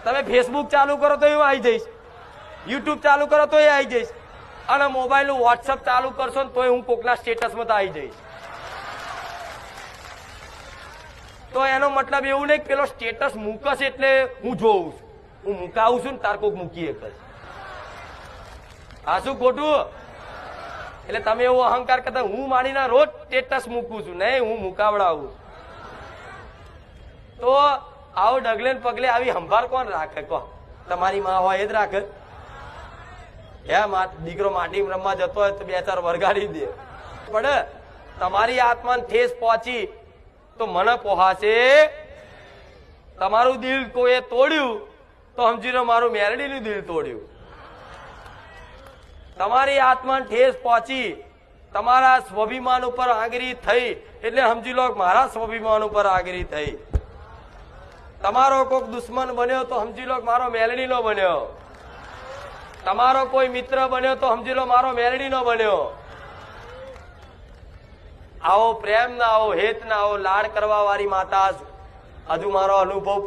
તમે ફેસબુક ચાલુ કરો તો હું આવી જઈશ, યુટ્યુબ ચાલુ કરો તો આવી જઈશ, અને મોબાઈલ નું વોટ્સઅપ ચાલુ કરશો ને તોય હું કોકના સ્ટેટસમાં તો આવી જઈશ. તો એનો મતલબ એવું નહીં પેલો સ્ટેટસ મૂકશે એટલે હું જોઉં છું, હું મુકાવું છું ને તાર કોક મૂકી એક જ. આ શું ખોટું? એટલે તમે એવો અહંકાર કરતા હું માનીને રોજ સ્ટેટસ મૂકું છું, નહીં હું મુકાવડાવું. તો આવો ડગલે ને પગલે આવી સંભાળ કોણ રાખે? કહો તમારી માં હોય એ જ રાખે. દીકરો માટી રમવા જતો હોય તો 2-4 વરગાડી દે પડે. તમારી આત્માને ઠેસ પહોંચી તો મને પહોંચે. તમારું દિલ કોઈએ તોડ્યું તો સમજી લો મારું મેરડીનું દિલ તોડ્યું. તમારી આત્માને ઠેસ પહોંચી, તમારા સ્વાભિમાન ઉપર આંગળી થઈ એટલે સમજી લો મારા સ્વાભિમાન ઉપર આંગળી થઈ. તમારો કોઈક દુશ્મન બન્યો તો સમજી લો મારો મેલડીનો બન્યો. તમારો કોઈ મિત્ર બન્યો તો સમજી લો મારો મેલડીનો બન્યો. આવો પ્રેમ ના આવો હેત ના આવો લાડ કરવા વાળી માતા હજુ મારો અનુભવ